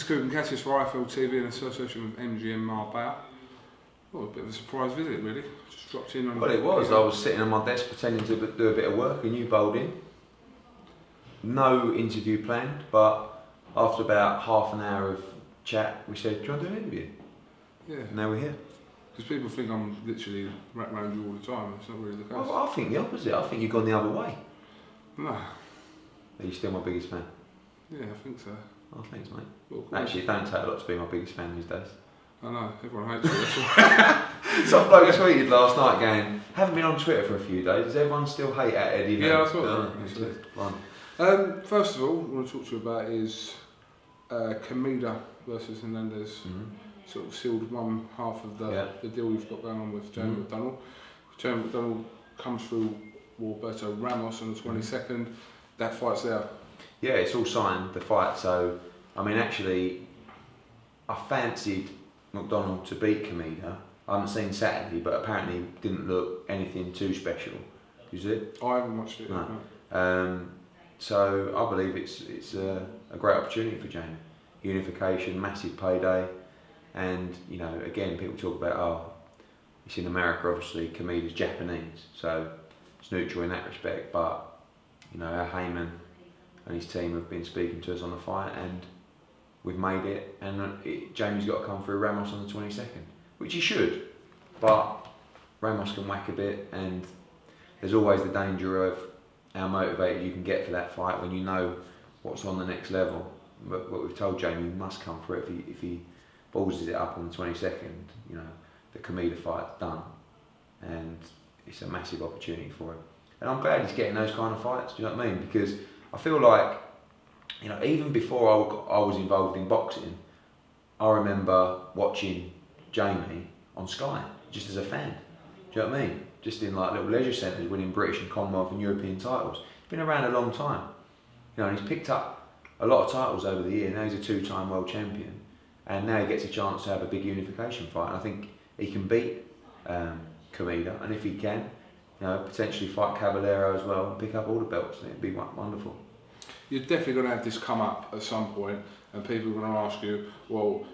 KUGAN CASSIUS for IFL TV in association with MGM Marbella. Well, a bit of a surprise visit, really. Just dropped in on. Well, it was. I was sitting on my desk pretending to do a bit of work, and you bowled in. No interview planned, but after about half an hour of chat, we said, "Do you want to do an interview?" Yeah. And now we're here. Because people think I'm literally wrapped around you all the time. It's not really the case. Well, I think the opposite. I think you've gone the other way. No. Are you still my biggest fan? Yeah, I think so. Oh, thanks, mate. Well, Actually, it don't take a lot to be my biggest fan these days. I know, everyone hates me, that's why. Some bloke tweeted last night going, haven't been on Twitter for a few days, does everyone still hate at Eddie Hearn? Yeah, I saw that. First of all, what I want to talk to you about is Kameda versus Hernandez. Sort of sealed one half of the deal you've got going on with Jamie McDonnell. Jamie McDonnell comes through Roberto Ramos on the 22nd. That fight's there. Yeah, it's all signed, the fight. So, I mean, actually, I fancied McDonnell to beat Kameda. I haven't seen Saturday, but apparently didn't look anything too special. Is it? I haven't watched it. No. So I believe it's a great opportunity for Jamie. Unification, massive payday, and you know, again, people talk about it's in America. Obviously, Kameda's Japanese, so it's neutral in that respect. But you know, our Heyman and his team have been speaking to us on the fight, and we've made it. And Jamie's got to come through Ramos on the 22nd, which he should. But Ramos can whack a bit, and there's always the danger of how motivated you can get for that fight when you know what's on the next level. But what we've told Jamie, he must come for it. If he ballses it up on the 22nd, you know, the Kameda fight's done, and it's a massive opportunity for him. And I'm glad he's getting those kind of fights. Do you know what I mean? Because I feel like, you know, even before I was involved in boxing, I remember watching Jamie on Sky just as a fan. Do you know what I mean? Just in like little leisure centres, winning British and Commonwealth and European titles. He's been around a long time. You know, and he's picked up a lot of titles over the year. Now he's a two-time world champion, and now he gets a chance to have a big unification fight. And I think he can beat Kameda, and if he can, you know, potentially fight Caballero as well and pick up all the belts. It'd be wonderful. You're definitely going to have this come up at some point, and people are going to ask you, well,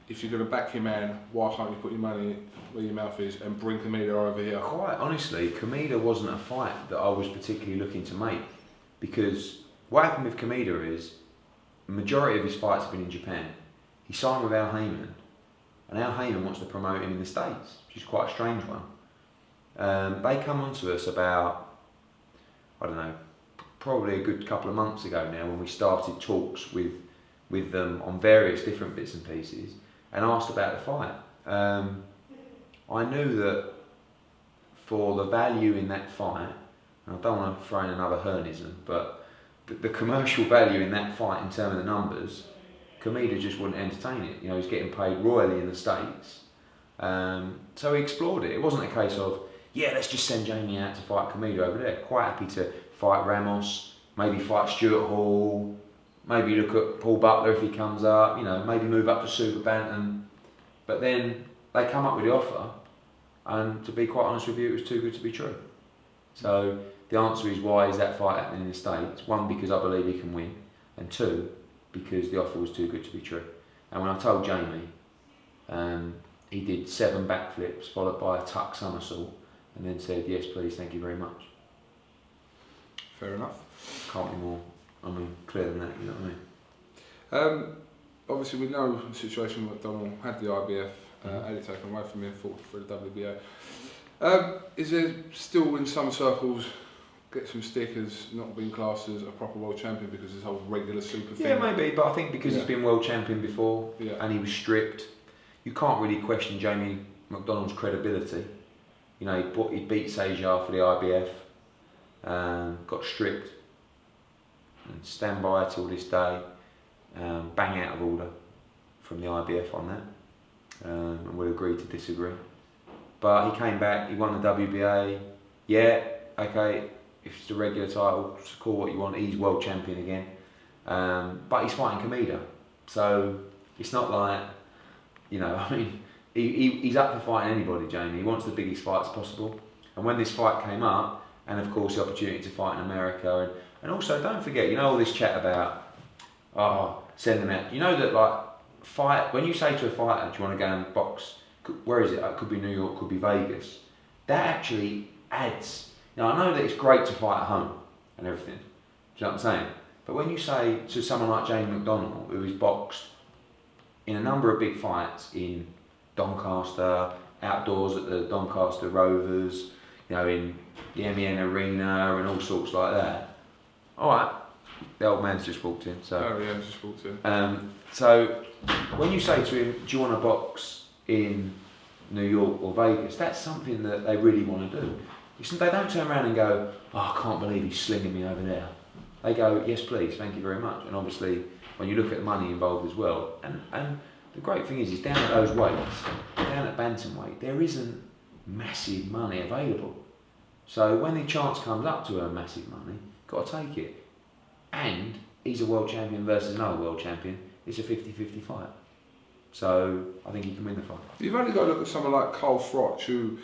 if you're going to back your man, why can't you put your money where your mouth is and bring Kameda over here? Quite honestly, Kameda wasn't a fight that I was particularly looking to make, because what happened with Kameda is the majority of his fights have been in Japan. He signed with Al Heyman, and Al Heyman wants to promote him in the States, which is quite a strange one. They come on to us about, I don't know, probably a good couple of months ago now, when we started talks with them on various different bits and pieces, and asked about the fight. I knew that for the value in that fight, and I don't want to throw in another Hearnism, but the commercial value in that fight in terms of the numbers, Kameda just wouldn't entertain it. You know, he's getting paid royally in the States. So he explored it. It wasn't a case of, yeah, let's just send Jamie out to fight Kameda over there. Quite happy to fight Ramos, maybe fight Stuart Hall, maybe look at Paul Butler if he comes up, you know, maybe move up to Super Bantam. But then they come up with the offer, and to be quite honest with you, it was too good to be true. So the answer is, why is that fight happening in the States? One, because I believe he can win, and two, because the offer was too good to be true. And when I told Jamie, he did 7 backflips followed by a tuck somersault, and then said, yes please, thank you very much. Fair enough. Can't be more, clear than that, you know what I mean? Obviously we know the situation with McDonnell, had the IBF, had it taken away from him, fought for the WBA. Is there still in some circles, get some stick as not being classed as a proper world champion because this whole regular super thing? Yeah, maybe, but I think because he's been world champion before, and he was stripped, you can't really question Jamie McDonnell's credibility. You know, he beat Sejar for the IBF, got stripped, and stand by till this day, bang out of order from the IBF on that, and we'll agree to disagree. But he came back, he won the WBA, yeah, okay, if it's the regular title, call what you want, he's world champion again. But he's fighting Kameda, so it's not like, you know, I mean, he's up for fighting anybody, Jamie. He wants the biggest fights possible. And when this fight came up, and of course the opportunity to fight in America, and also don't forget, you know, all this chat about, oh, send them out. You know that, like, fight, when you say to a fighter, do you want to go and box, where is it? It could be New York, could be Vegas. That actually adds, now I know that it's great to fight at home and everything, do you know what I'm saying? But when you say to someone like Jamie McDonnell, who has boxed in a number of big fights in Doncaster, outdoors at the Doncaster Rovers, you know, in the MEN Arena and all sorts like that. Alright, the old man's just walked in, so. Oh yeah, just walked in. So when you say to him, do you want to box in New York or Vegas, that's something that they really want to do. They don't turn around and go, oh, I can't believe he's slinging me over there. They go, yes please, thank you very much. And obviously, when you look at the money involved as well, and the great thing is down at those weights, down at bantamweight, there isn't massive money available. So when the chance comes up to earn massive money, got to take it. And he's a world champion versus another world champion. It's a 50-50 fight. So I think he can win the fight. You've only got to look at someone like Carl Froch, who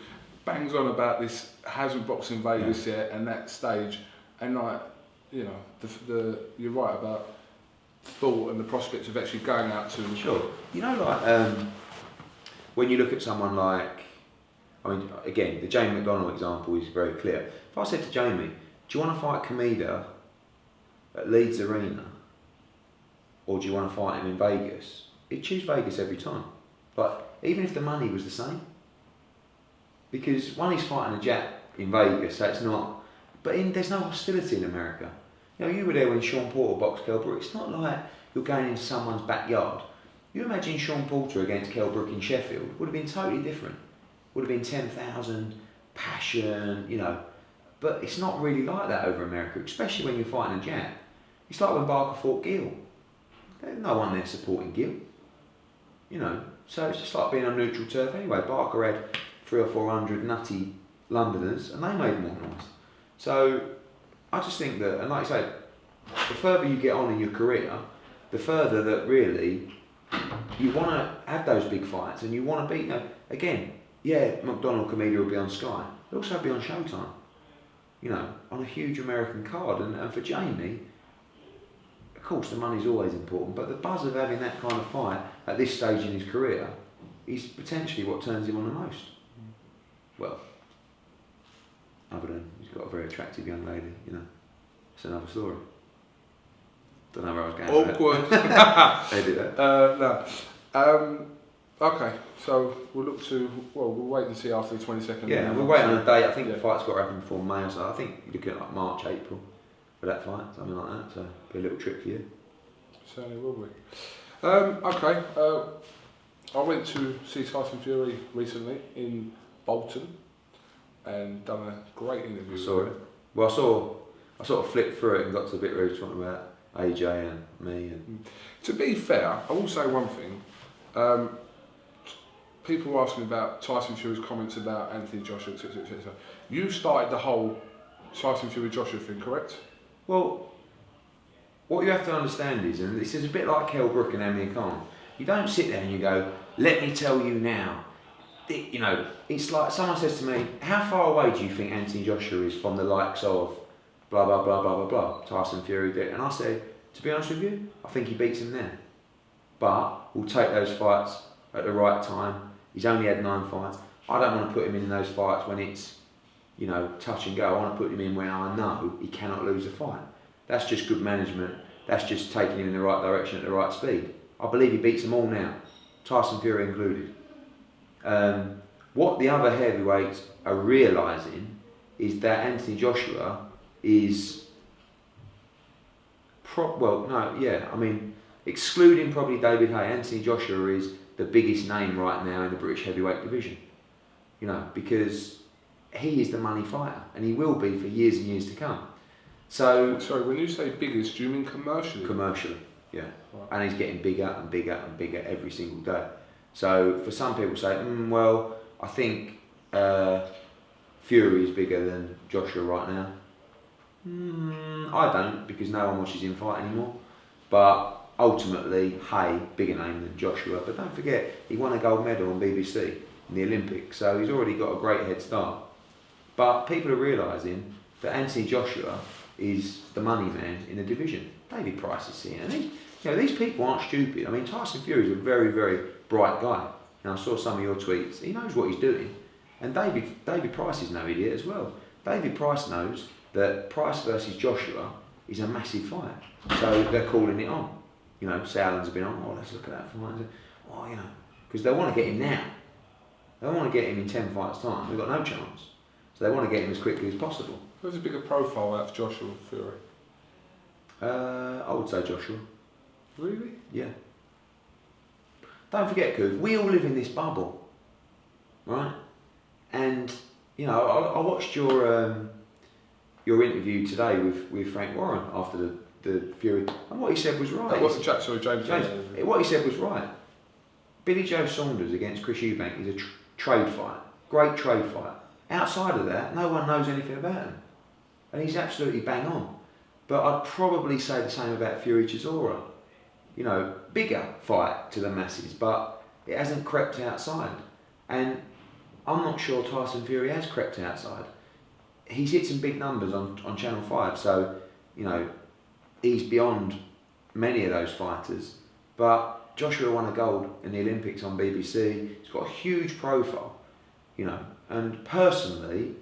bangs on about this, hasn't boxed in Vegas yet, and that stage, and like, you know, you're right about thought and the prospects of actually going out to. Sure. You know, like when you look at someone like, I mean, again, the Jamie McDonnell example is very clear. If I said to Jamie, do you want to fight Kameda at Leeds Arena, or do you want to fight him in Vegas? He'd choose Vegas every time. But even if the money was the same, because one, he's fighting a Jap in Vegas, so it's not. But there's no hostility in America. You know, you were there when Sean Porter boxed Kell Brook. It's not like you're going into someone's backyard. You imagine Sean Porter against Kell Brook in Sheffield, would have been totally different. Would have been 10,000, passion, you know. But it's not really like that over America, especially when you're fighting a Jap. It's like when Barker fought Gill. There's no one there supporting Gill. You know, so it's just like being on neutral turf anyway. Barker had 300 or 400 nutty Londoners, and they made more noise. So I just think that, and like I say, the further you get on in your career, the further that really you want to have those big fights, and you want to beat. You know, again, yeah, McDONNELL-KAMEDA will be on Sky. It'll also be on Showtime. You know, on a huge American card, and for Jamie, of course, the money's always important, but the buzz of having that kind of fight at this stage in his career is potentially what turns him on the most. Well, other than he's got a very attractive young lady, you know, it's another story. Don't know where I was going. Awkward. They did that. No. Okay, so we'll look to, we'll wait and see after the 22nd. Yeah, we'll wait on a date. I think the fight's got to happen before May, so I think you're looking at like March, April for that fight, something like that, so it'll be a little trip for you. Certainly will be. Okay, I went to see Tyson Fury recently in Bolton and done a great interview. I saw it. Well, I sort of flicked through it and got to the bit where he was talking about AJ and me. And to be fair, I will say one thing. People were asking about Tyson Fury's comments about Anthony Joshua, etc., etc. You started the whole Tyson Fury Joshua thing, correct? Well, what you have to understand is, and this is a bit like Kell Brook and Amir Khan, you don't sit there and you go, let me tell you now. You know, it's like someone says to me, how far away do you think Anthony Joshua is from the likes of blah, blah, blah, blah, blah, blah, Tyson Fury? And I say, to be honest with you, I think he beats him there. But we'll take those fights at the right time. He's only had 9 fights. I don't want to put him in those fights when it's, you know, touch and go. I want to put him in where I know he cannot lose a fight. That's just good management. That's just taking him in the right direction at the right speed. I believe he beats them all now, Tyson Fury included. What the other heavyweights are realising is that Anthony Joshua is, excluding probably David Haye, Anthony Joshua is the biggest name right now in the British heavyweight division. You know, because he is the money fighter, and he will be for years and years to come. So, sorry, when you say biggest, do you mean commercially? Commercially, yeah. Right. And he's getting bigger and bigger and bigger every single day. So for some people say, well, I think Fury is bigger than Joshua right now. I don't, because no one watches him fight anymore. But ultimately, Haye, bigger name than Joshua. But don't forget, he won a gold medal on BBC in the Olympics, so he's already got a great head start. But people are realising that Anthony Joshua is the money man in the division. David Price is seeing it. And You know, these people aren't stupid. I mean, Tyson Fury is a very, very bright guy. And I saw some of your tweets. He knows what he's doing. And David Price is no idiot as well. David Price knows that Price versus Joshua is a massive fight. So they're calling it on. You know, Sauerland's been on, oh, let's look at that fight. Oh, you know, because they want to get him now. They don't want to get him in 10 fights' time. We've got no chance. So they want to get him as quickly as possible. Who's a bigger profile out of Joshua Fury? I would say Joshua. Really? Yeah. Don't forget, Kug, we all live in this bubble, right? And, you know, I watched your interview today with Frank Warren after the Fury, and what he said was right. That wasn't James. What he said was right. Billy Joe Saunders against Chris Eubank is a trade fight. Great trade fight. Outside of that, no one knows anything about him. And he's absolutely bang on. But I'd probably say the same about Fury Chisora. You know, bigger fight to the masses, but it hasn't crept outside. And I'm not sure Tyson Fury has crept outside. He's hit some big numbers on Channel 5, so, you know, he's beyond many of those fighters. But Joshua won a gold in the Olympics on BBC. He's got a huge profile, you know. And personally,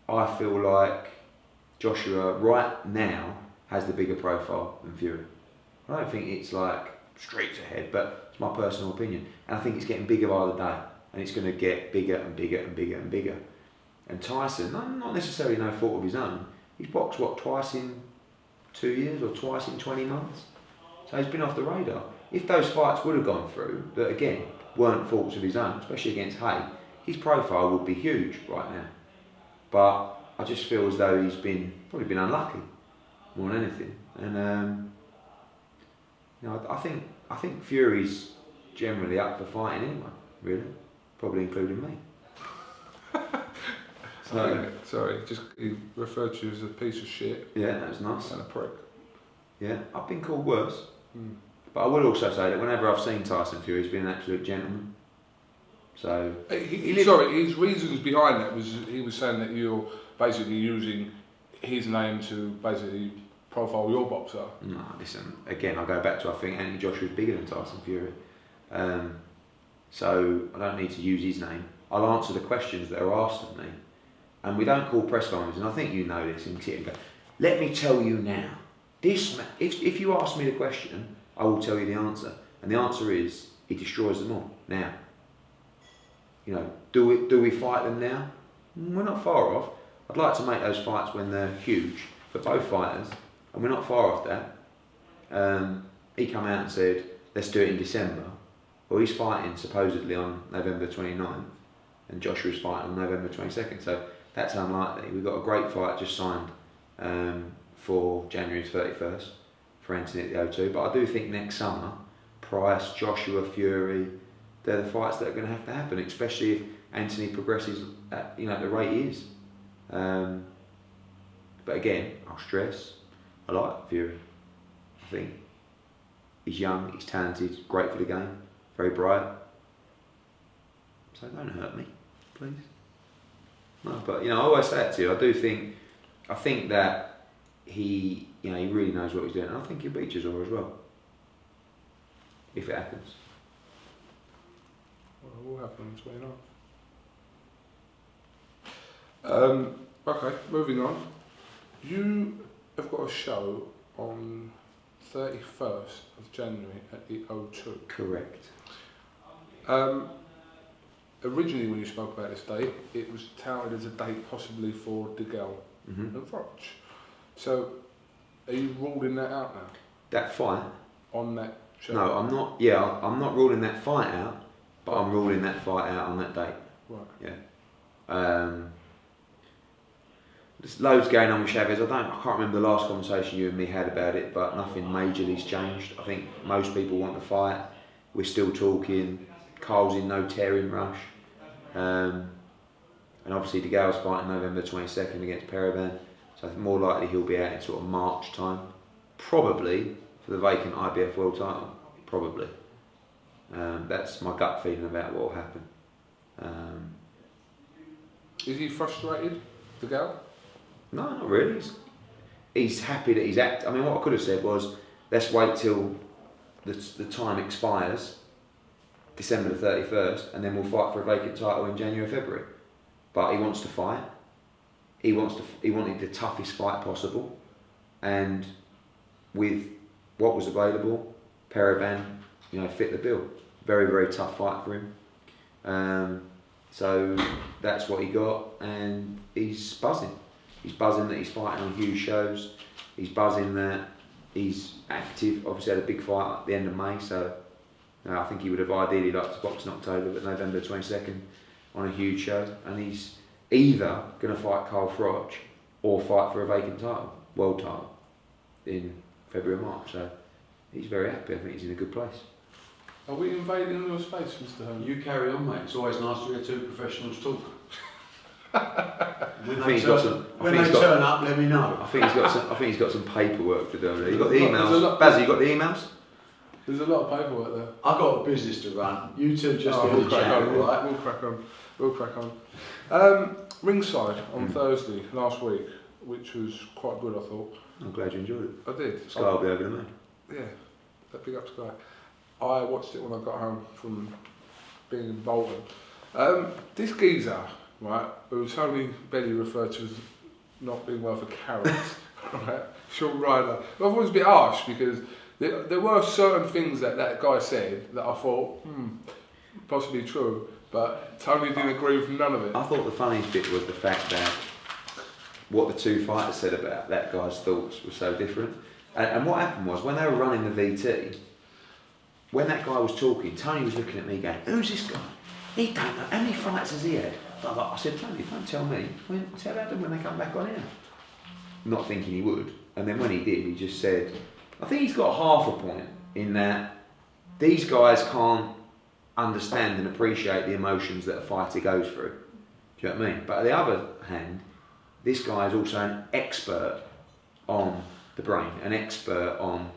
I feel like Joshua right now has the bigger profile than Fury. I don't think it's like streets ahead, but it's my personal opinion. And I think it's getting bigger by the day. And it's going to get bigger and bigger and bigger and bigger. And Tyson, not necessarily no fault of his own, he's boxed, what, twice in 2 years or twice in 20 months? So he's been off the radar. If those fights would have gone through, that again, weren't faults of his own, especially against Hay, his profile would be huge right now. But I just feel as though he's probably been unlucky more than anything. And you know, I think Fury's generally up for fighting anyway, really, probably including me. Sorry, he referred to you as a piece of shit. Yeah, that was nice. And a prick. Yeah, I've been called worse. But I will also say that whenever I've seen Tyson Fury, he's been an absolute gentleman. So his reasons behind that was he was saying that you're basically using his name to basically profile your boxer. No, listen, again, I go back to, I think Anthony Joshua's bigger than Tyson Fury. So I don't need to use his name. I'll answer the questions that are asked of me. And we don't call press conferences, and I think you know this, and sit and go, let me tell you now. If you ask me the question, I will tell you the answer. And the answer is, he destroys them all, now. You know, do we fight them now? We're not far off. I'd like to make those fights when they're huge for both fighters, and we're not far off that. He come out and said, let's do it in December. Well, he's fighting supposedly on November 29th, and Joshua's fighting on November 22nd, so that's unlikely. We've got a great fight just signed for January 31st for Anthony at the O2, but I do think next summer, Price, Joshua, Fury, they're the fights that are going to have to happen, especially if Anthony progresses at the rate he is. But again, I'll stress, I like Fury. I think he's young, he's talented, great for the game, very bright. So don't hurt me, please. No, but I always say that to you. I think that he really knows what he's doing, and I think he'll beat Chisora as well, if it happens. Well, it will happen on 29th. Okay, moving on. You have got a show on 31st of January at the O2. Correct. Originally, when you spoke about this date, it was touted as a date possibly for DeGale and Froch. So, are you ruling that out now? That fight? On that show? No, I'm not. Yeah, I'm not ruling that fight out, but I'm ruling that fight out on that date. Right. Yeah. There's loads going on with Chavez. I can't remember the last conversation you and me had about it, but nothing majorly's changed. I think most people want to fight. We're still talking. Carl's in no tearing rush. And obviously DeGale's fighting November 22nd against Paravan, so I think more likely he'll be out in sort of March time, probably for the vacant IBF world title, probably. That's my gut feeling about what will happen. Is he frustrated, DeGale? No, not really. He's happy that he's I mean, what I could have said was, let's wait till the time expires December the 31st, and then we'll fight for a vacant title in January, February. But he wants to fight. He wanted the toughest fight possible, and with what was available, Paraban, fit the bill. Very, very tough fight for him. So that's what he got, and he's buzzing. He's buzzing that he's fighting on huge shows. He's buzzing that he's active. Obviously had a big fight at the end of May, so I think he would have ideally liked to box in October, but November 22nd on a huge show. And he's either going to fight Carl Froch or fight for a vacant title, world title, in February or March. So he's very happy. I think he's in a good place. Are we invading your space, Mr. Hearn? You carry on, mate. It's always nice to hear two professionals talk. When I think they turn up, let me know. I think he's got some paperwork to do. You got the emails. Bazzy, you got the emails? There's a lot of paperwork there. I've got a business to run. You two just we'll crack on, right? We'll crack on. Ringside on Thursday last week, which was quite good, I thought. I'm glad you enjoyed it. I did. Sky will be over the moon. Yeah, big up Sky. I watched it when I got home from being in Bolton. This geezer, right, who Tony Belly referred to as not being worth a carrot, right, Sean Ryder. I thought it was a bit harsh because there were certain things that guy said that I thought, possibly true, but Tony didn't agree with none of it. I thought the funniest bit was the fact that what the two fighters said about that guy's thoughts were so different. And what happened was, when they were running the VT, when that guy was talking, Tony was looking at me going, who's this guy? He don't know. How many fights has he had? I said, Tony, don't tell me. Tell them when they come back on here. Not thinking he would. And then when he did, he just said, I think he's got half a point in that these guys can't understand and appreciate the emotions that a fighter goes through. Do you know what I mean? But on the other hand, this guy is also an expert on the brain, an expert on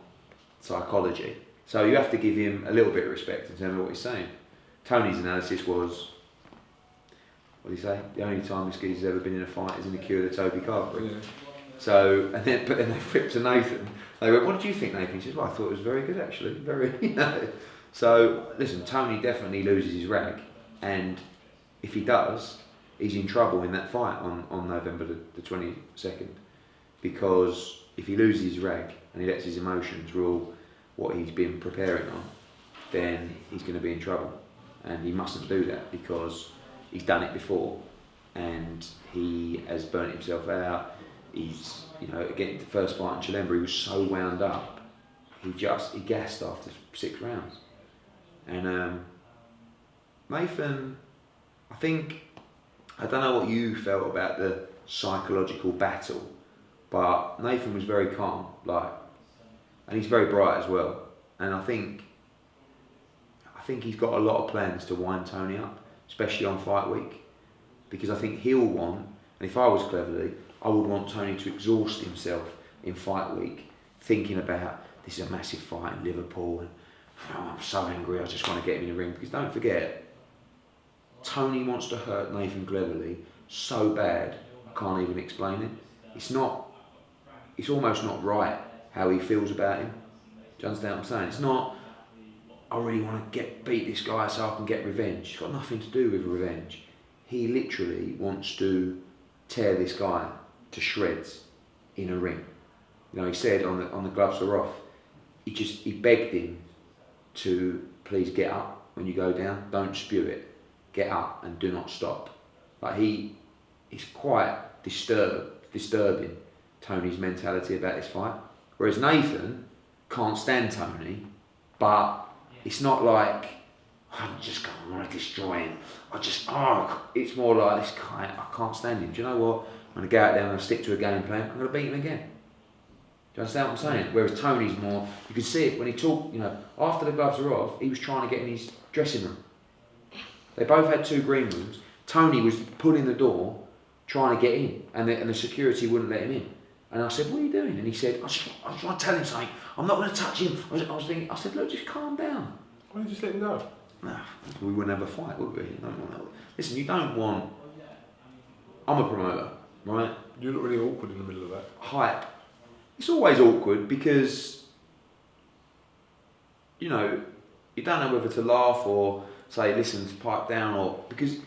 psychology. So you have to give him a little bit of respect in terms of what he's saying. Tony's analysis was, what did he say? The only time this geezer's ever been in a fight is in the queue of the Toby Carvery. Yeah. So, but then they flipped to Nathan. They went, what did you think, Nathan? He said, well, I thought it was very good actually, very, So, listen, Tony definitely loses his rag, and if he does, he's in trouble in that fight on November the 22nd, because if he loses his rag and he lets his emotions rule what he's been preparing on, then he's going to be in trouble, and he mustn't do that because he's done it before and he has burnt himself out. He's, again, the first fight in Chilemba, he was so wound up, he gassed after 6 rounds. And Nathan, I don't know what you felt about the psychological battle, but Nathan was very calm, and he's very bright as well. And I think he's got a lot of plans to wind Tony up, especially on fight week, because I think he'll want, and if I was Cleverly, I would want Tony to exhaust himself in fight week, thinking about, this is a massive fight in Liverpool, and I'm so angry, I just want to get him in the ring. Because don't forget, Tony wants to hurt Nathan Cleverly so bad, I can't even explain it. It's almost not right how he feels about him. Do you understand what I'm saying? It's not, I really want to beat this guy so I can get revenge. It's got nothing to do with revenge. He literally wants to tear this guy to shreds in a ring. He said on the gloves are off, he begged him to please get up when you go down, don't spew it, get up and do not stop. It's quite disturbing, Tony's mentality about this fight. Whereas Nathan can't stand Tony, but it's not like, I want to destroy him. It's more like, this guy, I can't stand him. Do you know what? I'm going to go out there and I'm going to stick to a game plan. I'm going to beat him again. Do you understand what I'm saying? Whereas Tony's more, you can see it when he talked, after the gloves are off, he was trying to get in his dressing room. They both had 2 green rooms. Tony was pulling the door, trying to get in, and the security wouldn't let him in. And I said, what are you doing? And he said, I was trying to tell him something. I'm not going to touch him. I said, look, just calm down. Why don't you just let him go? No, we wouldn't have a fight, would we? Listen, you don't want... I'm a promoter, right? You look really awkward in the middle of that. Hype. It's always awkward because you know, you don't know whether to laugh or say, listen, pipe down, or because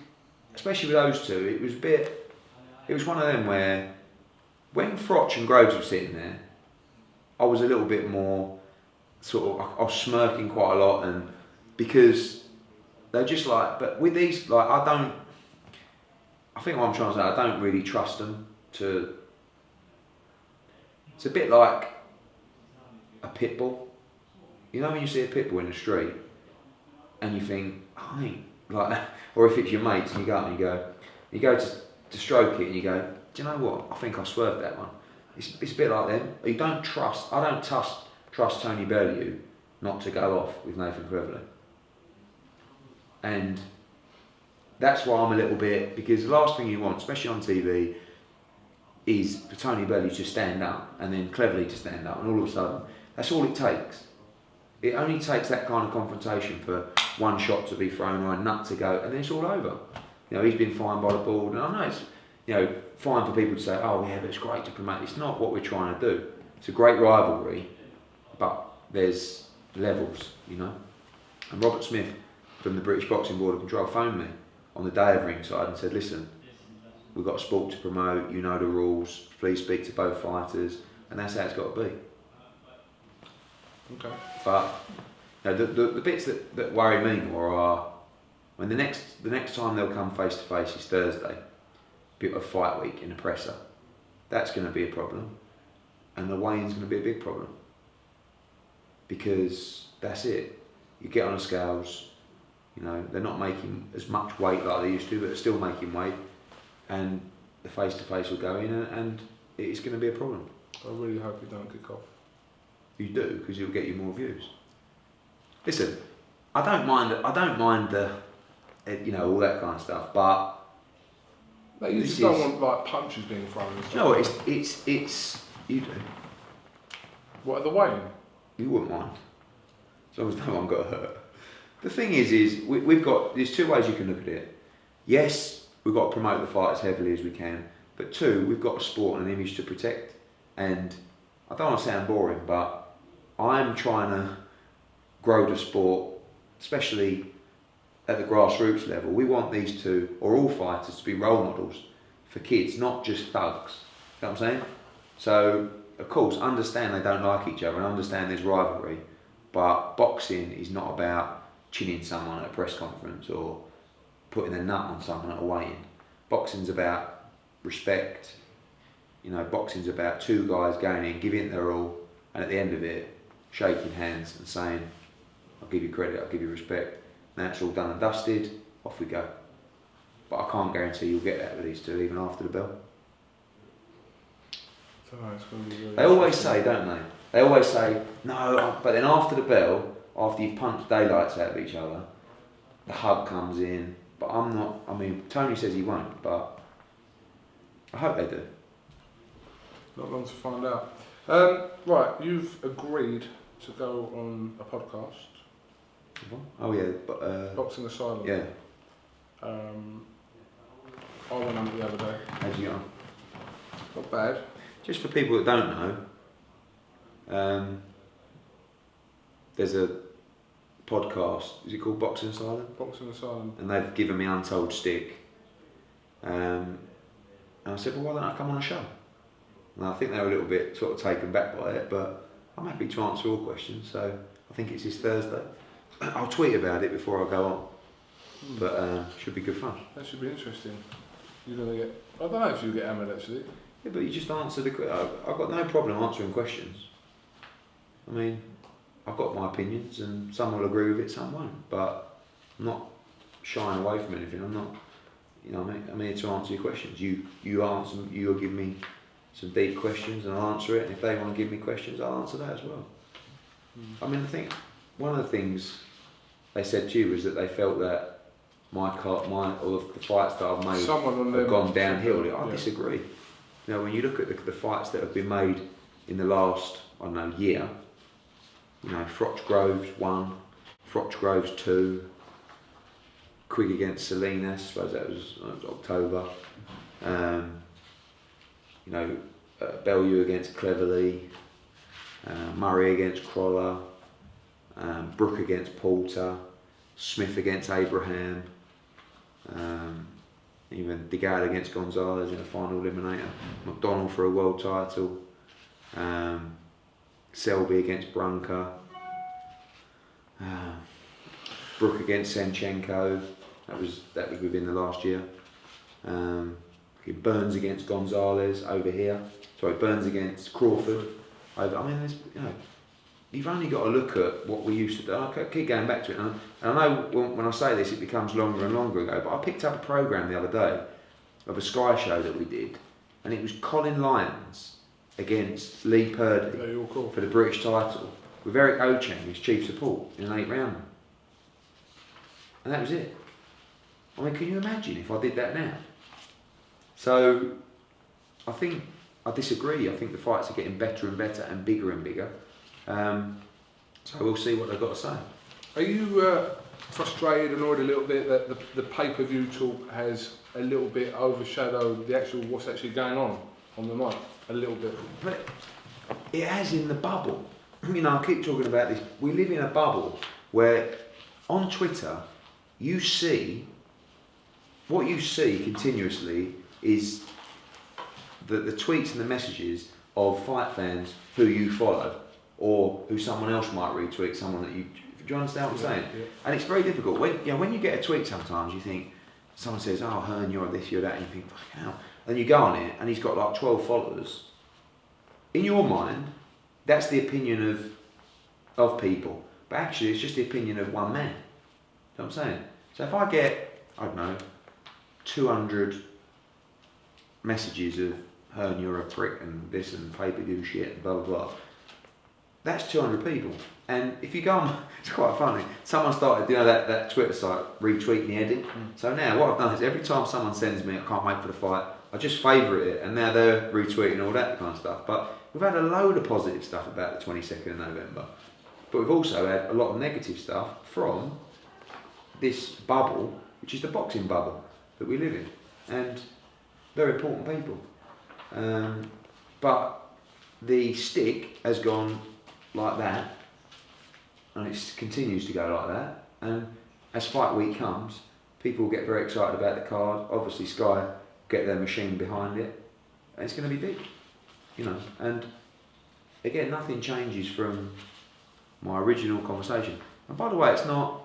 especially with those two, it was one of them where when Frotch and Groves were sitting there, I was a little bit more sort of, I was smirking quite a lot, and because they're just like, but with these, like, I think what I'm trying to say, I don't really trust them to, it's a bit like a pit bull. You know when you see a pit bull in the street and you think, oh, I ain't, like, or if it's your mates and you go up and you go to stroke it and you go, do you know what, I think I swerved that one. It's a bit like them. I don't trust Tony Bellew not to go off with Nathan Cleverley. And that's why I'm a little bit, because the last thing you want, especially on TV, is for Tony Bellew to stand up and then Cleverley to stand up, and all of a sudden, that's all it takes. It only takes that kind of confrontation for one shot to be thrown or a nut to go, and then it's all over. You know, he's been fined by the board, and I know it's, you know, fine for people to say, oh yeah, but it's great to promote. It's not what we're trying to do. It's a great rivalry, but there's levels, you know. And Robert Smith from the British Boxing Board of Control phoned me on the day of ringside and said, listen, we've got a sport to promote, you know the rules, please speak to both fighters, and that's how it's got to be. Okay. But you know, the bits that worry me more are when the next time they'll come face to face is Thursday, bit of fight week in the presser. That's going to be a problem, and the weigh-in's going to be a big problem, because that's it. You get on the scales, you know, they're not making as much weight like they used to, but they're still making weight, and the face to face will go in, and it's going to be a problem. I really hope you don't kick off. You do, because you'll get you more views. Listen, I don't mind the, you know, all that kind of stuff, but like, you just don't want like punches being thrown. And stuff. No, it's you do. What are the weighing? You wouldn't mind, as long as no one got hurt. The thing is we've got, there's two ways you can look at it. Yes, we've got to promote the fight as heavily as we can, but two, we've got a sport and an image to protect. And I don't want to sound boring, but I'm trying to grow the sport, especially at the grassroots level. We want these two, or all fighters, to be role models for kids, not just thugs. You know what I'm saying? So, of course, understand they don't like each other and understand there's rivalry, but boxing is not about chinning someone at a press conference or putting a nut on someone at a weigh-in. Boxing's about respect. You know, boxing's about two guys going in, giving it their all, and at the end of it, shaking hands and saying, I'll give you credit, I'll give you respect. Now it's all done and dusted, off we go. But I can't guarantee you'll get that with these two, even after the bell. So it's going to be really They always say, don't they? They always say, no, but then after the bell, after you've punched daylights out of each other, the hug comes in. But I'm not, I mean, Tony says he won't, but I hope they do. Not long to find out. Right, you've agreed to go on a podcast. Oh yeah, but Boxing Asylum. yeah. I went on it the other day. How'd you get on? Not bad. Just for people that don't know, there's a podcast. Is it called Boxing Asylum? Boxing Asylum. And they've given me untold stick. And I said, well, why don't I come on a show? And I think they were a little bit sort of taken back by it, but I'm happy to answer all questions. So I think it's this Thursday. I'll tweet about it before I go on. But should be good fun. That should be interesting. You're gonna get. I don't know if you'll get hammered actually. Yeah, but you just answer the. I've got no problem answering questions. I mean, I've got my opinions, and some will agree with it, some won't. But I'm not shying away from anything. I'm not. You know, I'm here to answer your questions. You answer. You'll give me some deep questions, and I'll answer it. And if they want to give me questions, I'll answer that as well. I mean, I think one of the things they said to you was that they felt that or the fights that I've made have gone downhill. I disagree. You know, when you look at the fights that have been made in the last, I don't know, year, you know, Frotch Groves 1, Frotch Groves 2, Quigg against Salinas, I suppose that was October. You know, Bellew against Cleverly, Murray against Crolla, Brook against Porter, Smith against Abraham, even DeGale against Gonzalez in a final eliminator, McDonnell for a world title, Selby against Brunker, Brook against Senchenko, that was within the last year. Burns against Gonzalez over here. Sorry, Burns against Crawford. I mean, there's, you've only got to look at what we used to do. I keep going back to it, and I know when I say this, it becomes longer and longer ago. But I picked up a programme the other day of a Sky show that we did, and it was Colin Lyons against Lee Purdy for the British title, with Eric Ocheng as chief support in an 8-rounder, and that was it. I mean, can you imagine if I did that now? So, I think I disagree. I think the fights are getting better and better and bigger and bigger. So we'll see what they've got to say. Are you frustrated, annoyed a little bit that the pay-per-view talk has a little bit overshadowed the actual what's actually going on the night? A little bit. But it has in the bubble. I keep talking about this. We live in a bubble where on Twitter you see what you see continuously is the tweets and the messages of fight fans who you follow, or who someone else might retweet, someone that you... Do you understand what I'm saying? Yeah. And it's very difficult. When you get a tweet sometimes, you think, someone says, oh, Hearn, you're this, you're that, and you think, fucking hell. And you go on it, and he's got like 12 followers. In your mind, that's the opinion of people. But actually, it's just the opinion of one man. You know what I'm saying? So if I get, I don't know, 200 messages of Hearn, you're a prick, and this, and pay-per-view shit, and blah, blah, blah. That's 200 people. And if you go on, it's quite funny. Someone started, that Twitter site, retweeting Eddie. So now what I've done is every time someone sends me, I can't wait for the fight, I just favourite it, and now they're retweeting all that kind of stuff. But we've had a load of positive stuff about the 22nd of November. But we've also had a lot of negative stuff from this bubble, which is the boxing bubble that we live in. And they're important people. But the stick has gone like that, and it continues to go like that. And as fight week comes, people will get very excited about the card. Obviously, Sky get their machine behind it, and it's going to be big, And again, nothing changes from my original conversation. And by the way, it's not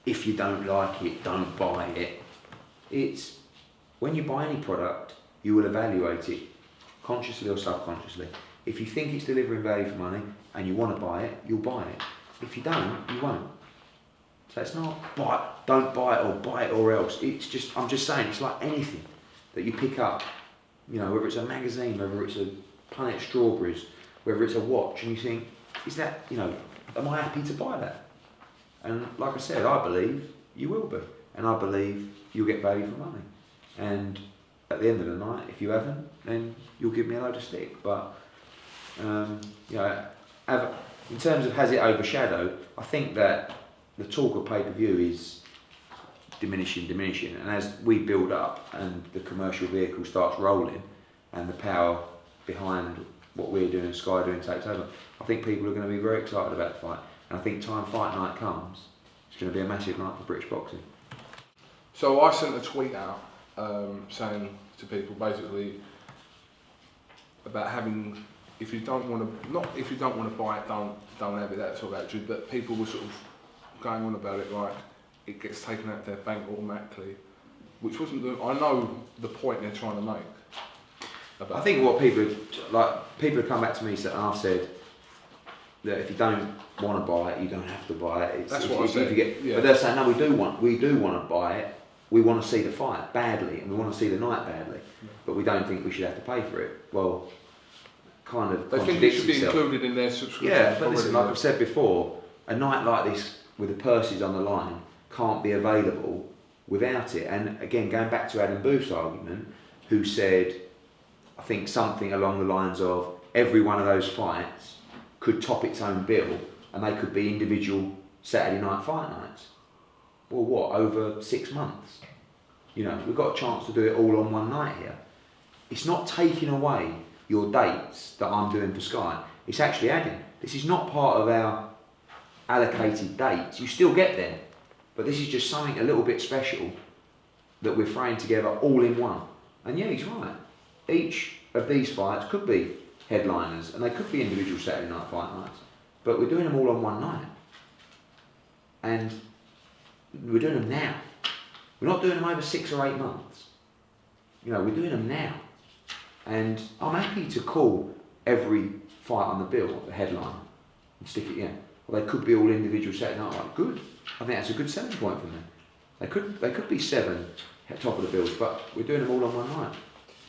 if you don't like it, don't buy it. It's when you buy any product, you will evaluate it consciously or subconsciously. If you think it's delivering value for money and you want to buy it, you'll buy it. If you don't, you won't. So it's not don't buy it or else. It's just, I'm just saying, it's like anything that you pick up, whether it's a magazine, whether it's a Planet Strawberries, whether it's a watch, and you think, is that, am I happy to buy that? And like I said, I believe you will be, and I believe you'll get value for money. And at the end of the night, if you haven't, then you'll give me a load of stick. But in terms of has it overshadowed, I think that the talk of pay-per-view is diminishing, and as we build up and the commercial vehicle starts rolling and the power behind what we're doing and Sky doing takes over, I think people are going to be very excited about the fight, and I think time fight night comes, it's going to be a massive night for British boxing. So I sent a tweet out saying to people basically about having, if you don't want to buy it, don't have it, that sort of attitude. But people were sort of going on about it like it gets taken out of their bank automatically, which wasn't I know the point they're trying to make. I think what people have come back to me and I've said that if you don't want to buy it, you don't have to buy it. That's what I said. But they're saying no, we do want to buy it. We want to see the fight badly, and we want to see the night badly, but we don't think we should have to pay for it. Well, kind of. They think it should be included in their subscription. Yeah, but listen, like I've said before, a night like this with the purses on the line can't be available without it. And again, going back to Adam Booth's argument, who said, I think something along the lines of every one of those fights could top its own bill, and they could be individual Saturday night fight nights. Well, what, over 6 months? We've got a chance to do it all on one night here. It's not taking away your dates that I'm doing for Sky. It's actually adding. This is not part of our allocated dates. You still get there, but this is just something a little bit special that we're throwing together all in one. And yeah, he's right. Each of these fights could be headliners, and they could be individual Saturday night fight nights, but we're doing them all on one night. And we're doing them now. We're not doing them over 6 or 8 months. You know, we're doing them now. And I'm happy to call every fight on the bill the headline and stick it in. Well, they could be all individual Saturday night fights. Good. I think that's a good selling point for them. They could be 7 at top of the bills, but we're doing them all on one night.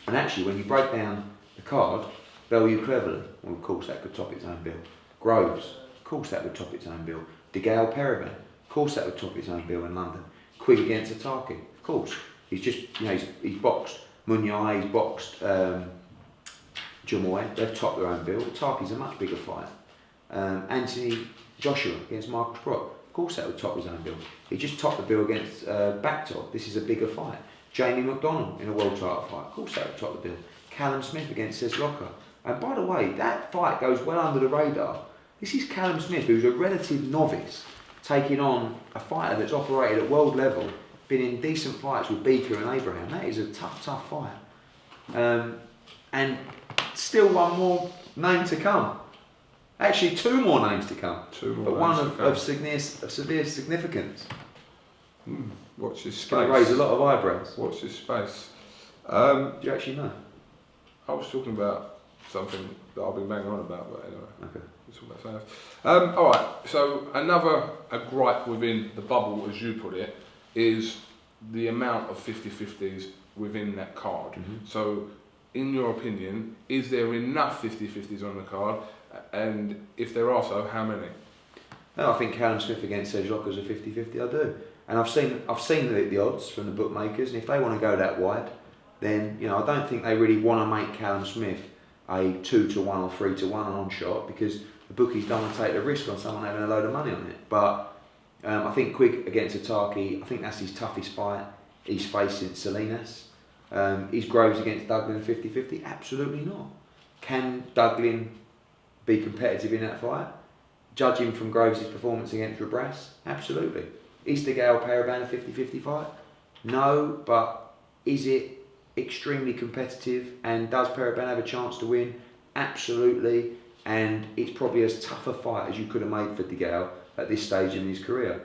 And actually, when you break down the card, Bellew-CLEVERLY, well, of course that could top its own bill. Groves, of course that would top its own bill. DeGale-Peribin, of course that would top its own bill in London. Quigg against Ataki, of course. He's just, you know, he's boxed Munyai, he's boxed Jamoy, they've topped their own bill. Ataki's a much bigger fight. Anthony Joshua against Michael Sprott, of course that would top his own bill. He just topped the bill against Bactov, this is a bigger fight. Jamie McDonnell in a world title fight, of course that would top the bill. Callum Smith against Cesloka. And by the way, that fight goes well under the radar. This is Callum Smith, who's a relative novice, taking on a fighter that's operated at world level, been in decent fights with Beaker and Abraham. That is a tough, tough fight. And still one more name to come. Actually, 2 more names to come. 2 more, but one of severe significance. Watch this space. It's going to raise a lot of eyebrows. Watch this space. Do you actually know? I was talking about something that I've been banging on about, but anyway. Okay. It's all about something else. All right. So a gripe within the bubble, as you put it, is the amount of 50-50s within that card. Mm-hmm. So, in your opinion, is there enough 50-50s on the card? And if there are so, how many? No, I think Callum Smith against Serge Locker's a 50-50, I do. And I've seen the odds from the bookmakers, and if they want to go that wide, then, you know, I don't think they really want to make Callum Smith a 2-1 or 3-1 on shot, because the bookies don't want to take the risk on someone having a load of money on it. But I think Quigg against Ataki, I think that's his toughest fight. He's facing Salinas. Is Groves against Duglin 50-50? Absolutely not. Can Duglin be competitive in that fight? Judging from Groves' performance against Rabras? Absolutely. Is DeGale-Peribin a 50-50 fight? No, but is it extremely competitive, and does Peribin have a chance to win? Absolutely. And it's probably as tough a fight as you could have made for DeGale at this stage in his career.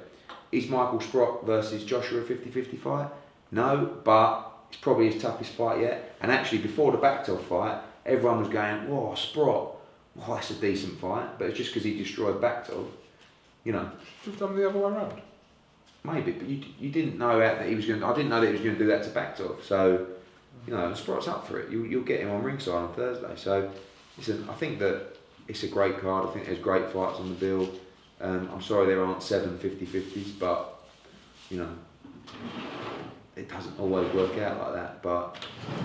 Is Michael Sprott versus Joshua a 50-50 fight? No, but it's probably his toughest fight yet. And actually, before the Bactov fight, everyone was going, "Whoa, Sprott, oh, that's a decent fight." But it's just because he destroyed Bactov, you know. Should have done the other way around. Maybe, but you didn't know that he was going. I didn't know that he was going to do that to Bactov. So, you know, Sprott's up for it. You'll get him on ringside on Thursday. So, listen, I think that it's a great card. I think there's great fights on the bill. I'm sorry there aren't 7 50-50s, but you know, it doesn't always work out like that. But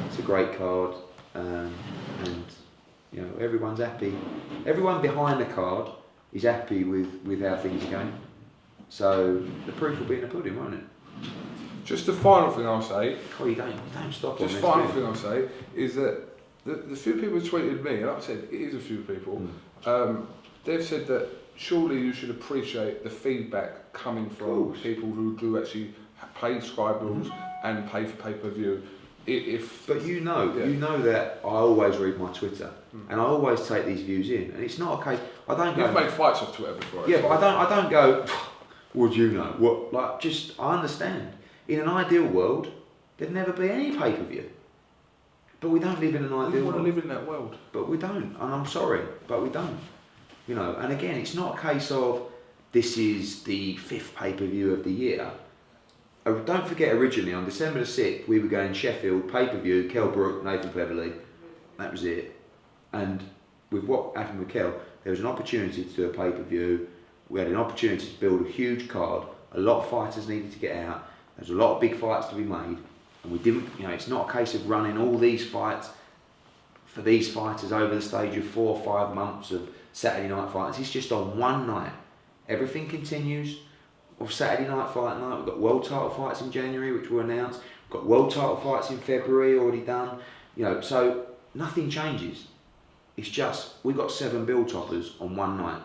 it's a great card, and you know, everyone's happy. Everyone behind the card is happy with how things are going. So the proof will be in the pudding, won't it? Just the final thing I'll say. Oh, you don't stop. Just final thing I'll say is that the few people who tweeted me, and like I said, it is a few people. They've said that surely you should appreciate the feedback coming from people who do actually pay Sky bills and pay for pay-per-view. But you know that I always read my Twitter and I always take these views in, and it's not okay. I don't go. You've made fights off Twitter before. Yeah, but I don't go. What do you know? What, like, just I understand. In an ideal world, there'd never be any pay-per-view. But we don't live in an ideal world. We want to live in that world. But we don't, and I'm sorry, but we don't. You know, and again, it's not a case of this is the 5th pay-per-view of the year. Don't forget, originally on December the 6th, we were going Sheffield, pay-per-view, Kell Brook, Nathan Cleverly. That was it. And with what happened with Kell, there was an opportunity to do a pay-per-view. We had an opportunity to build a huge card. A lot of fighters needed to get out. There's a lot of big fights to be made. And we didn't, you know, it's not a case of running all these fights for these fighters over the stage of 4 or 5 months of Saturday night fights. It's just on one night. Everything continues. Of Saturday night fight night, we've got world title fights in January, which were announced. We've got world title fights in February, already done. You know, so nothing changes. It's just we've got 7 bill toppers on one night.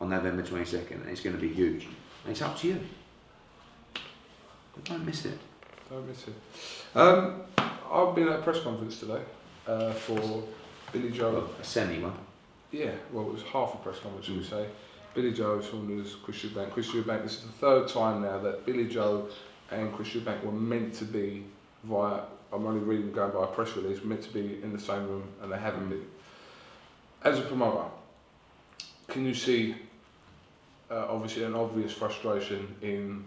on November 22nd, and it's going to be huge. And it's up to you. But don't miss it. Don't miss it. I've been at a press conference today for Billy Joe. A semi one. Yeah, well, it was half a press conference, should we say. Billy Joe, Saunders, Chris Eubank. Chris Eubank, this is the third time now that Billy Joe and Chris Eubank were meant to be via, I'm only reading going by a press release, meant to be in the same room, and they haven't been. As a promoter, can you see obviously an obvious frustration in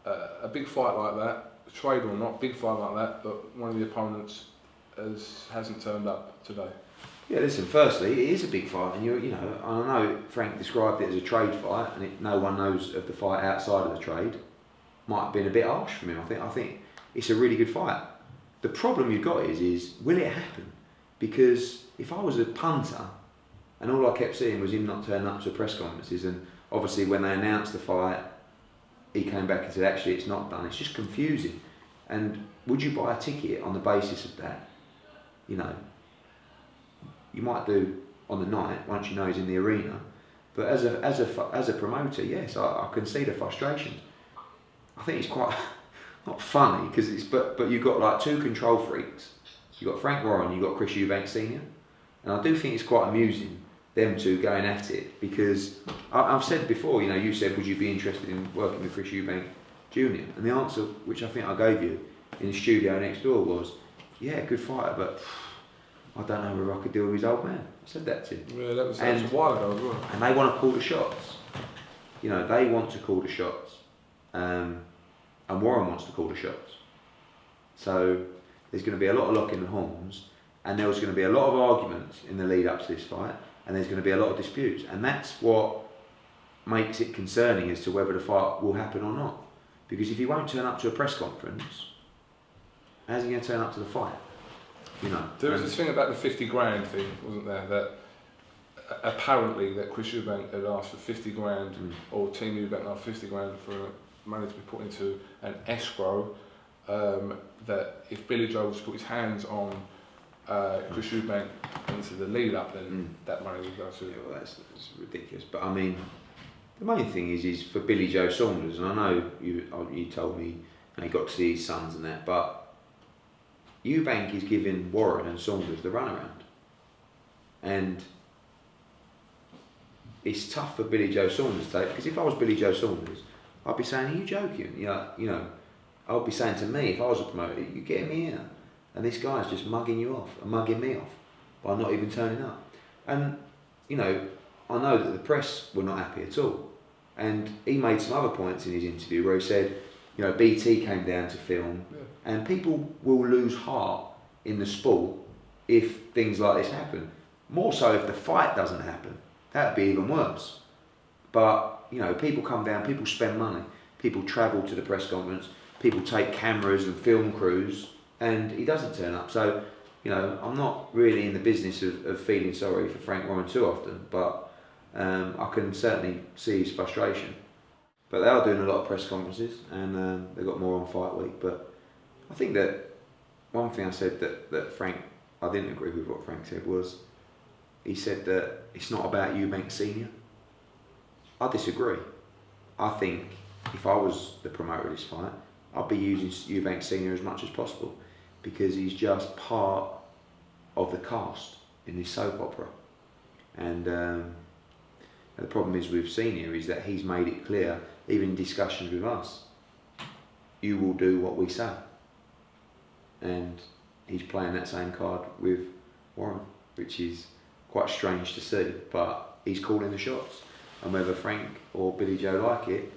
a big fight like that, trade or not, big fight like that, but one of the opponents hasn't turned up today? Yeah, listen, firstly, it is a big fight, and you know, I know Frank described it as a trade fight, and no one knows of the fight outside of the trade. Might have been a bit harsh from him. I think it's a really good fight. The problem you've got is will it happen? Because if I was a punter, and all I kept seeing was him not turning up to press conferences, and obviously when they announced the fight, he came back and said, actually, it's not done. It's just confusing. And would you buy a ticket on the basis of that? You know, you might do on the night once you know he's in the arena, but as a promoter, yes, I can see the frustrations. I think it's quite not funny because but you've got like two control freaks. You've got Frank Warren, you've got Chris Eubank Senior, and I do think it's quite amusing them two going at it, because I've said before, you know, you said would you be interested in working with Chris Eubank Jr., and the answer, which I think I gave you in the studio next door, was yeah, good fighter, but I don't know whether I could deal with his old man. I said that to him. Yeah, that was a while ago as well. And they want to call the shots. You know, they want to call the shots. And Warren wants to call the shots. So there's going to be a lot of locking the horns, and there was going to be a lot of arguments in the lead up to this fight, and there's going to be a lot of disputes. And that's what makes it concerning as to whether the fight will happen or not. Because if he won't turn up to a press conference, how's he going to turn up to the fight? You know, there was this thing about the 50 grand thing, wasn't there? That apparently that Chris Eubank had asked for 50 grand, or Team Eubank asked 50 grand for money to be put into an escrow. That if Billy Joe was to put his hands on Chris Eubank into the lead up, then that money would go to. Yeah, well, that's ridiculous. But I mean, the main thing is for Billy Joe Saunders, and I know you told me, and he got to see his sons and that, but Eubank is giving Warren and Saunders the runaround, and it's tough for Billy Joe Saunders to take, because if I was Billy Joe Saunders, I'd be saying, "Are you joking?" You know, I'd be saying to me, if I was a promoter, "You're getting me here, and this guy's just mugging you off and mugging me off by not even turning up." And you know, I know that the press were not happy at all, and he made some other points in his interview where he said, you know, BT came down to film, and people will lose heart in the sport if things like this happen. More so if the fight doesn't happen. That'd be even worse. But, you know, people come down, people spend money, people travel to the press conference, people take cameras and film crews, and he doesn't turn up. So, you know, I'm not really in the business of feeling sorry for Frank Warren too often, but I can certainly see his frustration. But they are doing a lot of press conferences, and they've got more on fight week. But I think that one thing I said that Frank, I didn't agree with what Frank said, was he said that it's not about Eubank Senior. I disagree. I think if I was the promoter of this fight, I'd be using Eubank Senior as much as possible, because he's just part of the cast in this soap opera. And the problem is with Senior is that he's made it clear, even in discussions with us, you will do what we say. And he's playing that same card with Warren, which is quite strange to see, but he's calling the shots. And whether Frank or Billy Joe like it,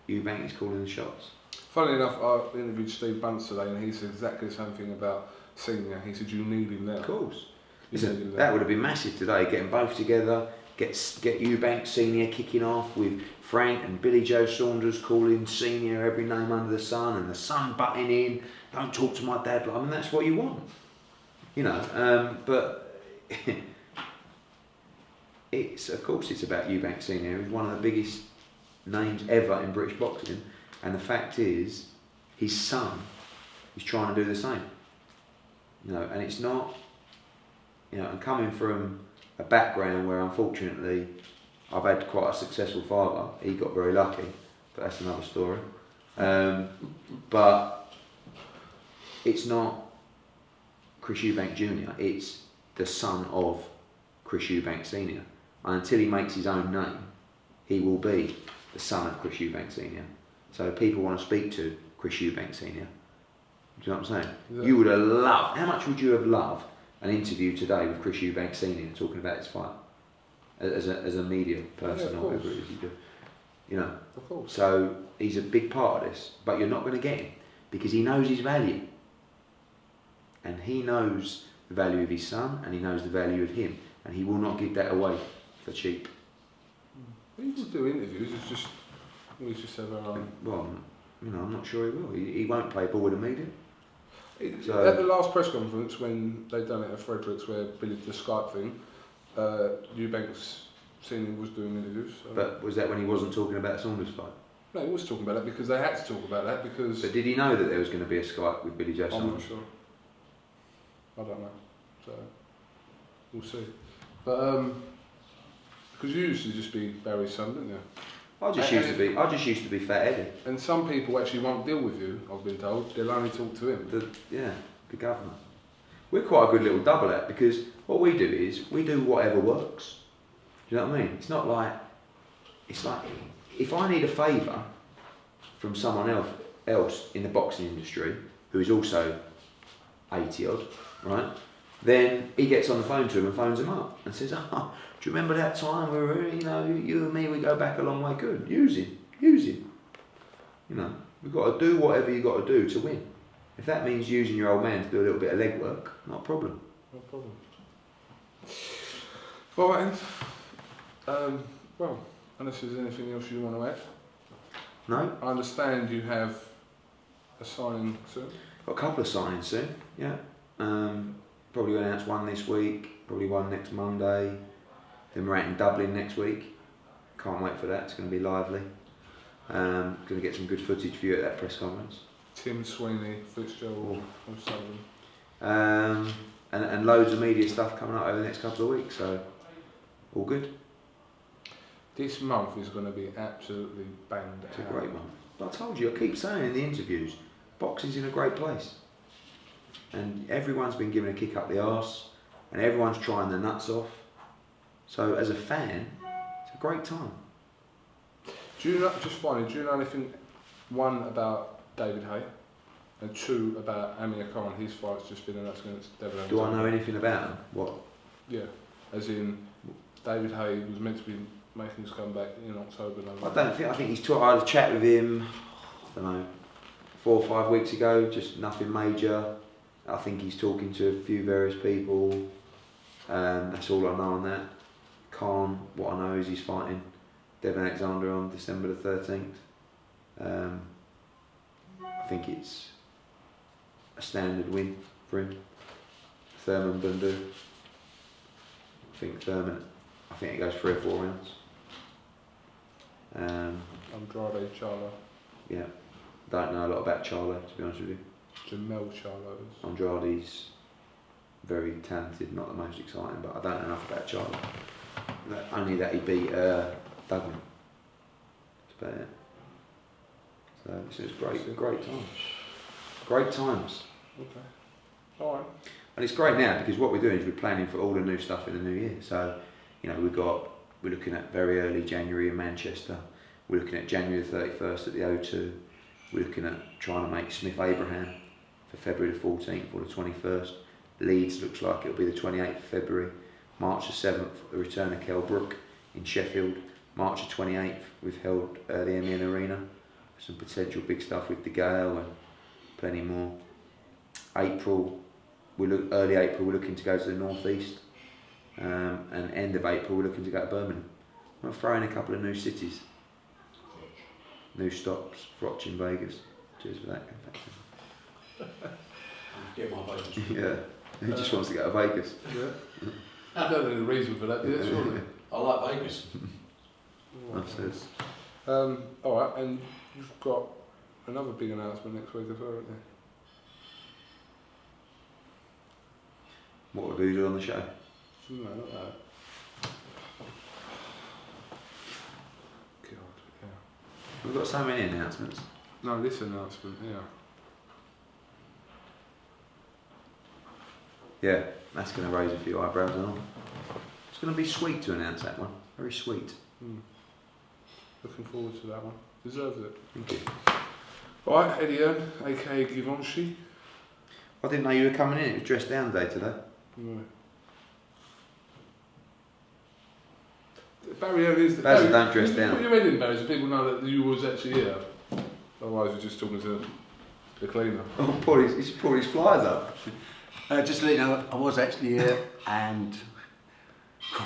Eubank is calling the shots. Funnily enough, I interviewed Steve Bunce today, and he said exactly the same thing about Senior. He said you need him there. Of course. Listen, that would have been massive today, getting both together, get Eubank Senior kicking off with Frank and Billy Joe Saunders calling Senior every name under the sun, and the son butting in, don't talk to my dad. I mean, that's what you want. You know, but of course it's about Eubank Senior, who's one of the biggest names ever in British boxing, and the fact is his son is trying to do the same. You know, and it's not, you know, and coming from a background where unfortunately I've had quite a successful father. He got very lucky, but that's another story. But it's not Chris Eubank Jr., it's the son of Chris Eubank Sr. And until he makes his own name, he will be the son of Chris Eubank Sr. So people want to speak to Chris Eubank Sr. Do you know what I'm saying? Yeah. You would have loved, how much would you have loved an interview today with Chris Eubank Sr. talking about his fight? As a media person or whatever it is you do. You know? Of course. So he's a big part of this, but you're not going to get him because he knows his value. And he knows the value of his son and he knows the value of him. And he will not give that away for cheap. He will do interviews, it's just, we just have our own. Well, you know, I'm not sure he will. He won't play ball with the media. So, at the last press conference when they done it at Fredericks where Billy did the Skype thing, Eubanks Senior was doing interviews. So. but was that when he wasn't talking about Saunders' fight? No, he was talking about that because they had to talk about that because. But did he know that there was going to be a Skype with Billy Joe I'm Saunders? not sure. I don't know. So we'll see. But because you used to just be Barry's son, didn't you? I just used to be Fat Eddie. And some people actually won't deal with you, I've been told. They'll only talk to him. The governor. We're quite a good little double act because what we do is we do whatever works. Do you know what I mean? It's not like, it's like if I need a favour from someone else in the boxing industry who is also 80 odd, right? Then he gets on the phone to him and phones him up and says, "Oh, do you remember that time we were, you know, you and me, we go back a long way. Good, use him. You know, we've got to do whatever you've got to do to win. If that means using your old man to do a little bit of legwork, not a problem." No problem. All right, then. Well, unless there's anything else you want to add. No? I understand you have a signing soon. Got a couple of signings soon, yeah. Probably going to announce one this week, probably one next Monday. Then we're out in Dublin next week. Can't wait for that, it's going to be lively. Going to get some good footage for you at that press conference. Tim Sweeney, Fitzgerald, O'Sullivan. And loads of media stuff coming up over the next couple of weeks, so all good. This month is going to be absolutely banged out. It's a great month. But I told you, I keep saying in the interviews, boxing's in a great place. And everyone's been given a kick up the arse, and everyone's trying their nuts off. So as a fan, it's a great time. Do you know, just finally, do you know anything, one, about David Hay, and two, about Amir Khan, his fight's just been announced against Devin Do I Alexander? know anything about them? What? Yeah, as in, David Hay was meant to be making his comeback in October, November. I think he's I had a chat with him, I don't know, 4 or 5 weeks ago, just nothing major. I think he's talking to a few various people. That's all I know on that. Khan, what I know is he's fighting Devin Alexander on December the 13th. I think it's a standard win for him. Thurman Bundu. I think it goes 3 or 4 rounds. Andrade Charlo. Yeah, don't know a lot about Charlo, to be honest with you. Jamel Charlo. Andrade's very talented, not the most exciting, but I don't know enough about Charlo. Only that he beat Duggan. That's about it. So it's great times. Great times. Okay. Alright. And it's great now because what we're doing is we're planning for all the new stuff in the new year. So, you know, we're looking at very early January in Manchester. We're looking at January the 31st at the O2. We're looking at trying to make Smith Abraham for February the 14th or the 21st. Leeds looks like it'll be the 28th of February. March the 7th, the return of Kell Brook in Sheffield. March the 28th, we've held the MEN Arena. Some potential big stuff with De Gale and plenty more. April, early April, we're looking to go to the northeast. And end of April, we're looking to go to Birmingham. We'll throw in a couple of new cities. New stops, Froch in Vegas. Cheers for that. Get my Vegas. Yeah, he just wants to go to Vegas. Yeah. I don't know the reason for that, do you? Surely. I like Vegas. That's it. Alright, and you've got another big announcement next week as well, haven't you? What would we do on the show? No, not that. We've got so many announcements. No, this announcement, yeah. Yeah, that's going to raise a few eyebrows and all. It's going to be sweet to announce that one. Very sweet. Looking forward to that one. Deserves it. Thank you. Alright, Eddie Hearn, aka Givenchy. I didn't know you were coming in. It was dressed down day today. Right. Barry Hearn is... Barry, don't dress down. Put your head in, Barry, so people know that you was actually here. Otherwise we're just talking to the cleaner. Oh, he's pulled his flies up. Just to let you know, I was actually here and...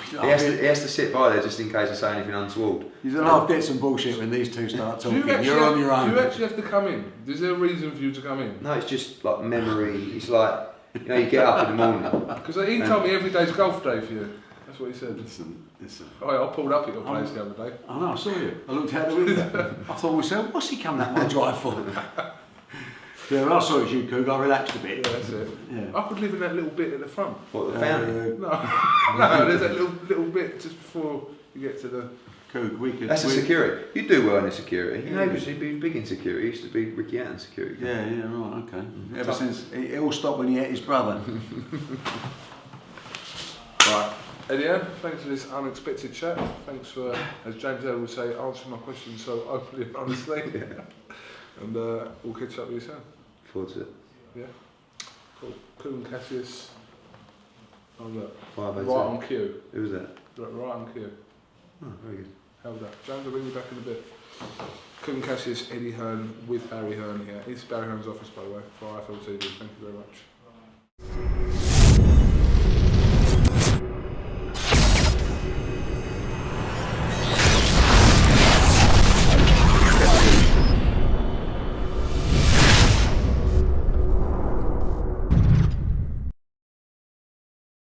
He has to sit by there just in case I say anything untoward. You're going to have to get some bullshit when these two start talking. You're on your own. Do you actually have to come in? Is there a reason for you to come in? No, it's just like memory. It's like, you know, you get up in the morning. Because he told me every day's golf day for you. That's what he said. Listen. Oh, I pulled up at your place the other day. I know, I saw you. I looked out the window. I thought to myself, what's he coming up my drive for? Yeah, when I saw it was you, Coog, I relaxed a bit. Yeah, that's it. Yeah. I could live in that little bit at the front. What, the fountain? No, there's that little bit just before you get to the... Coog, we could... That's a security. You do well in the security. You know, he'd be big in security. He used to be Ricky Hatton's security. Yeah, right, okay. Ever since, it all stopped when he ate his brother. Right. Eddie Hearn, thanks for this unexpected chat. Thanks for, as James Earl would say, answering my questions so openly and honestly. And we'll catch up with you soon. Forward to it. Yeah. Cool. KUGAN CASSIUS. Oh look. 502. Right on cue. Who was that? Right on cue. Oh, very good. Held up. James, I'll bring you back in a bit. KUGAN CASSIUS, Eddie Hearn with Barry Hearn here. It's Barry Hearn's office, by the way, for IFL TV. Thank you very much.